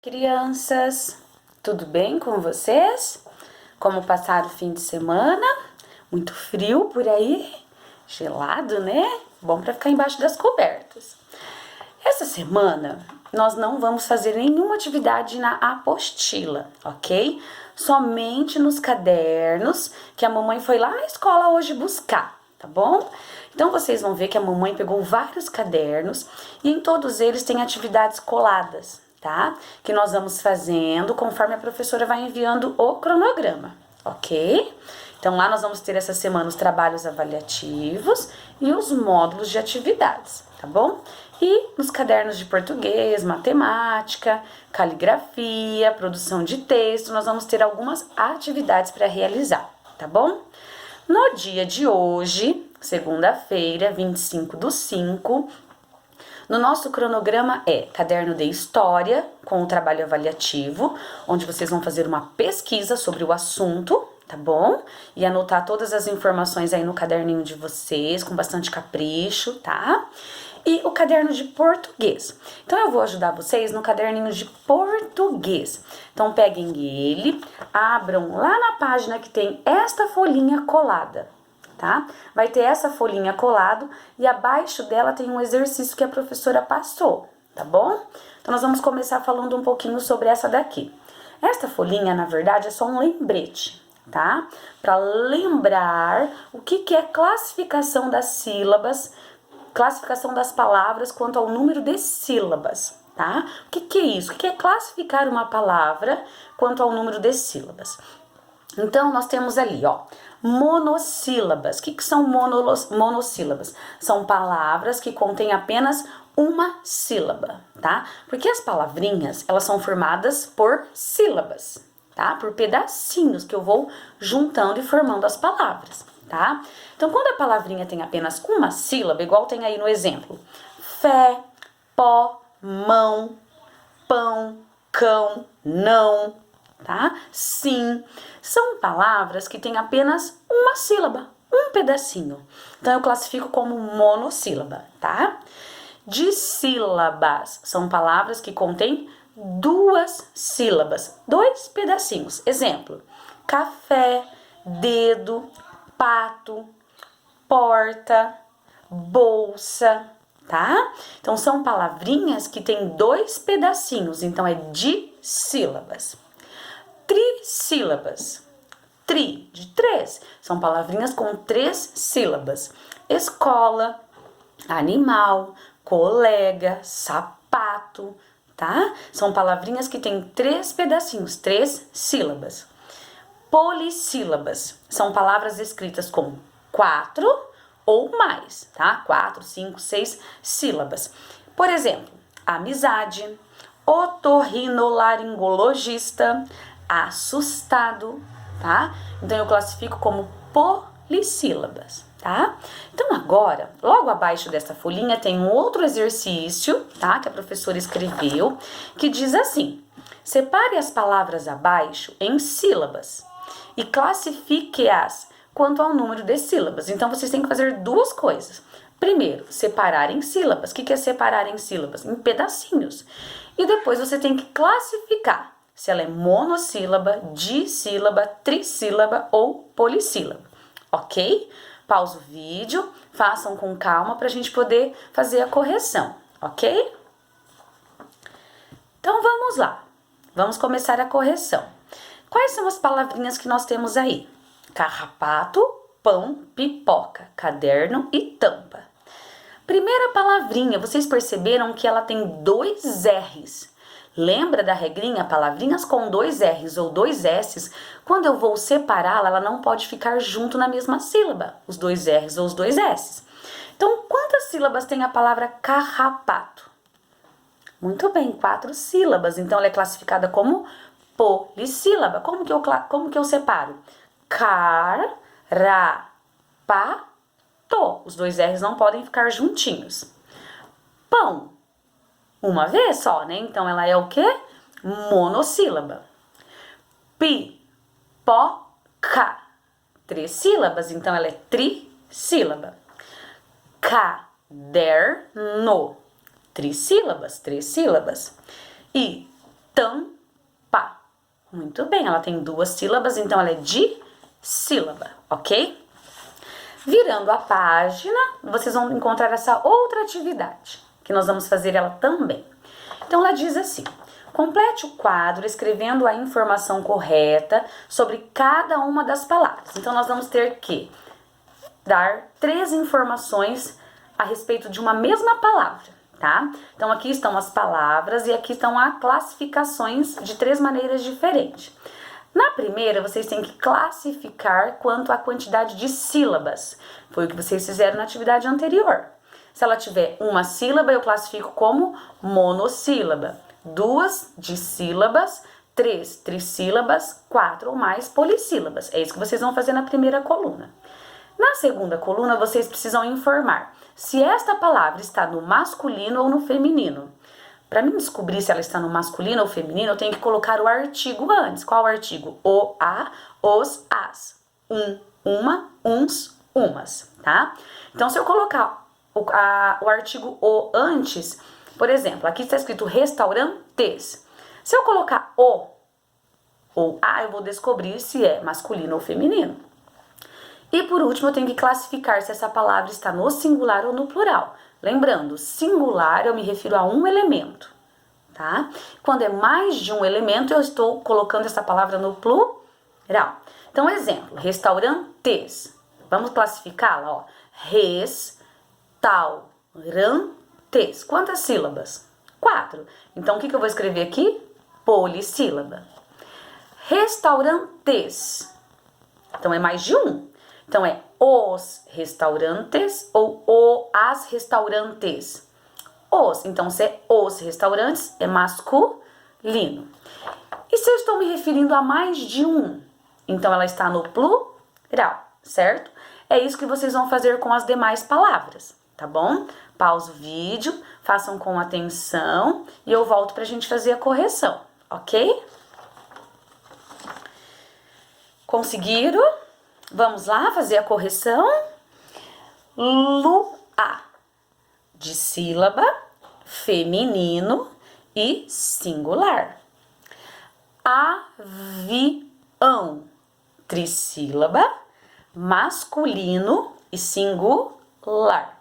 Crianças, tudo bem com vocês? Como passaram o fim de semana? Muito frio por aí? Gelado, né? Bom para ficar embaixo das cobertas. Essa semana nós não vamos fazer nenhuma atividade na apostila, ok? Somente nos cadernos que a mamãe foi lá na escola hoje buscar, tá bom? Então vocês vão ver que a mamãe pegou vários cadernos e em todos eles tem atividades coladas, tá? Que nós vamos fazendo conforme a professora vai enviando o cronograma, ok? Então lá nós vamos ter essa semana os trabalhos avaliativos e os módulos de atividades, tá bom? E nos cadernos de português, matemática, caligrafia, produção de texto, nós vamos ter algumas atividades para realizar, tá bom? No dia de hoje, segunda-feira, 25/5, no nosso cronograma é caderno de história com o trabalho avaliativo, onde vocês vão fazer uma pesquisa sobre o assunto, tá bom? E anotar todas as informações aí no caderninho de vocês, com bastante capricho, tá? E o caderno de português. Então eu vou ajudar vocês no caderninho de português. Então peguem ele, abram lá na página que tem esta folhinha colada, tá? Vai ter essa folhinha colado e abaixo dela tem um exercício que a professora passou, tá bom? Então nós vamos começar falando um pouquinho sobre essa daqui. Esta folhinha, na verdade, é só um lembrete, tá? Para lembrar o que é classificação das sílabas, classificação das palavras quanto ao número de sílabas, tá? O que é isso? O que é classificar uma palavra quanto ao número de sílabas? Então, nós temos ali, ó, monossílabas. O que são monossílabas? São palavras que contêm apenas uma sílaba, tá? Porque as palavrinhas, elas são formadas por sílabas, tá? Por pedacinhos que eu vou juntando e formando as palavras, tá? Então, quando a palavrinha tem apenas uma sílaba, igual tem aí no exemplo, fé, pó, mão, pão, cão, não, tá? Sim, são palavras que têm apenas uma sílaba, um pedacinho. Então, eu classifico como monossílaba, tá? Dissílabas são palavras que contêm duas sílabas, dois pedacinhos. Exemplo, café, dedo, pato, porta, bolsa, tá? Então, são palavrinhas que têm dois pedacinhos, então é dissílabas. Trissílabas, de três, são palavrinhas com três sílabas. Escola, animal, colega, sapato, tá? São palavrinhas que têm três pedacinhos, três sílabas. Polissílabas são palavras escritas com 4 ou mais, tá? 4, 5, 6 sílabas. Por exemplo, amizade, otorrinolaringologista, assustado, tá? Então eu classifico como polissílabas, tá? Então agora, logo abaixo dessa folhinha tem um outro exercício, tá? Que a professora escreveu, que diz assim: separe as palavras abaixo em sílabas e classifique-as quanto ao número de sílabas. Então, vocês têm que fazer duas coisas. Primeiro, separar em sílabas. O que é separar em sílabas? Em pedacinhos. E depois você tem que classificar se ela é monossílaba, dissílaba, trissílaba ou polissílaba. Ok? Pausa o vídeo, façam com calma para a gente poder fazer a correção. Ok? Então, vamos lá. Vamos começar a correção. Quais são as palavrinhas que nós temos aí? Carrapato, pão, pipoca, caderno e tampa. Primeira palavrinha, vocês perceberam que ela tem dois R's. Lembra da regrinha? Palavrinhas com dois R's ou dois S's, quando eu vou separá-la, ela não pode ficar junto na mesma sílaba, os dois R's ou os dois S's. Então, quantas sílabas tem a palavra carrapato? Muito bem, 4 sílabas. Então, ela é classificada como polissílaba. Como que eu separo? Car-ra-pa-to. Os dois R's não podem ficar juntinhos. Pão. Uma vez só, né? Então, ela é o quê? Monossílaba. Pipoca. 3 sílabas, então ela é trissílaba. Caderno. Trissílabas, 3 sílabas. E tampa. Muito bem, ela tem 2 sílabas, então ela é dissílaba, ok? Virando a página, vocês vão encontrar essa outra atividade, que nós vamos fazer ela também. Então, ela diz assim: complete o quadro escrevendo a informação correta sobre cada uma das palavras. Então, nós vamos ter que dar 3 informações a respeito de uma mesma palavra, tá? Então, aqui estão as palavras e aqui estão as classificações de 3 maneiras diferentes. Na primeira, vocês têm que classificar quanto à quantidade de sílabas. Foi o que vocês fizeram na atividade anterior. Se ela tiver 1 sílaba, eu classifico como monossílaba. 2 dissílabas, 3 trissílabas, 4 ou mais polissílabas. É isso que vocês vão fazer na primeira coluna. Na segunda coluna, vocês precisam informar se esta palavra está no masculino ou no feminino. Para mim descobrir se ela está no masculino ou feminino, eu tenho que colocar o artigo antes. Qual artigo? O, a, os, as. Uma, uns, umas, tá? Então, se eu colocar o artigo o antes, por exemplo, aqui está escrito restaurantes. Se eu colocar o ou a, eu vou descobrir se é masculino ou feminino. E por último, eu tenho que classificar se essa palavra está no singular ou no plural. Lembrando, singular eu me refiro a um elemento, tá? Quando é mais de um elemento, eu estou colocando essa palavra no plural. Então, exemplo, restaurantes. Vamos classificá-la, ó. Restaurantes. Quantas sílabas? 4. Então, o que eu vou escrever aqui? Polissílaba. Restaurantes. Então, é mais de um. Então, é os restaurantes ou as restaurantes. Os. Então, se é os restaurantes, é masculino. E se eu estou me referindo a mais de um? Então, ela está no plural, certo? É isso que vocês vão fazer com as demais palavras, tá bom? Pausa o vídeo, façam com atenção e eu volto pra gente fazer a correção, ok? Conseguiram? Vamos lá fazer a correção? Lua, dissílaba, feminino e singular. Avião, trissílaba, masculino e singular.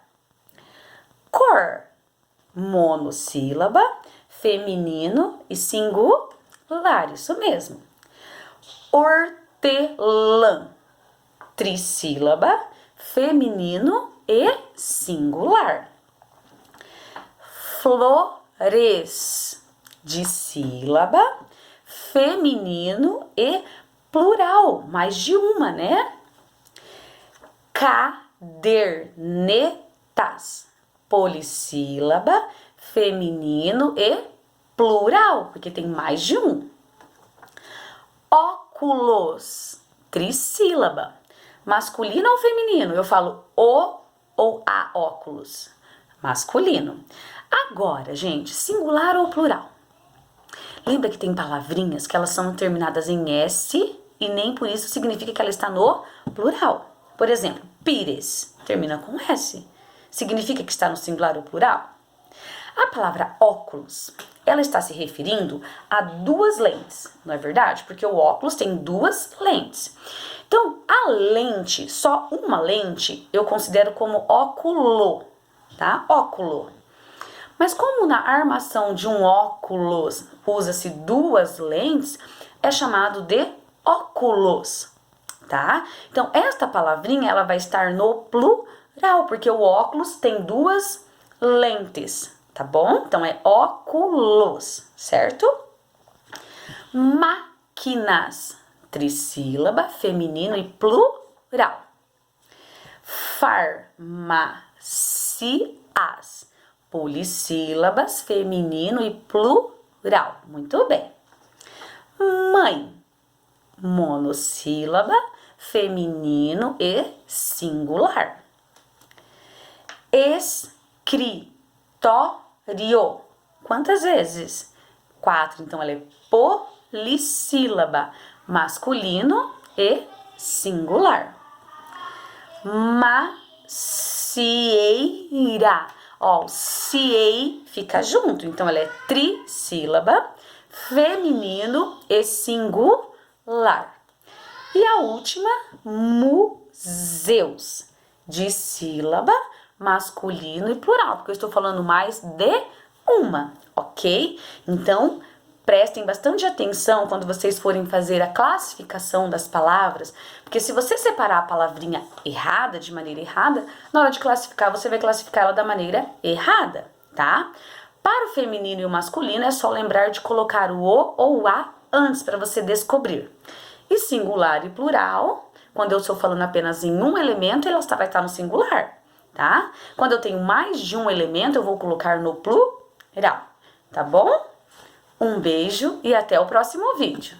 Cor, monossílaba, feminino e singular, isso mesmo. Hortelã, trissílaba, feminino e singular. Flores, dissílaba, feminino e plural, mais de uma, né? Cadernetas, polissílaba, feminino e plural, porque tem mais de um. Óculos, trissílaba, masculino ou feminino? Eu falo o ou a óculos, masculino. Agora, gente, singular ou plural? Lembra que tem palavrinhas que elas são terminadas em S e nem por isso significa que ela está no plural. Por exemplo, pires termina com S. Significa que está no singular ou plural? A palavra óculos, ela está se referindo a 2 lentes, não é verdade? Porque o óculos tem 2 lentes. Então, a lente, só uma lente, eu considero como óculo, tá? Óculo. Mas como na armação de um óculos usa-se 2 lentes, é chamado de óculos, tá? Então, esta palavrinha, ela vai estar no plural, porque o óculos tem 2 lentes, tá bom? Então, é óculos, certo? Máquinas, trissílaba, feminino e plural. Farmácias, polissílabas, feminino e plural. Muito bem. Mãe, monossílaba, feminino e singular. Escritório. Quantas vezes? 4. Então, ela é polissílaba, masculino e singular. Macieira. Ó, o ciei fica junto, então ela é trissílaba, feminino e singular. E a última, museus, de sílaba, masculino e plural, porque eu estou falando mais de uma, ok? Então, prestem bastante atenção quando vocês forem fazer a classificação das palavras, porque se você separar a palavrinha errada, de maneira errada, na hora de classificar, você vai classificar ela da maneira errada, tá? Para o feminino e o masculino, é só lembrar de colocar o ou o a antes para você descobrir. E singular e plural, quando eu estou falando apenas em um elemento, ela vai estar no singular, tá? Quando eu tenho mais de um elemento, eu vou colocar no plural, tá bom? Um beijo e até o próximo vídeo.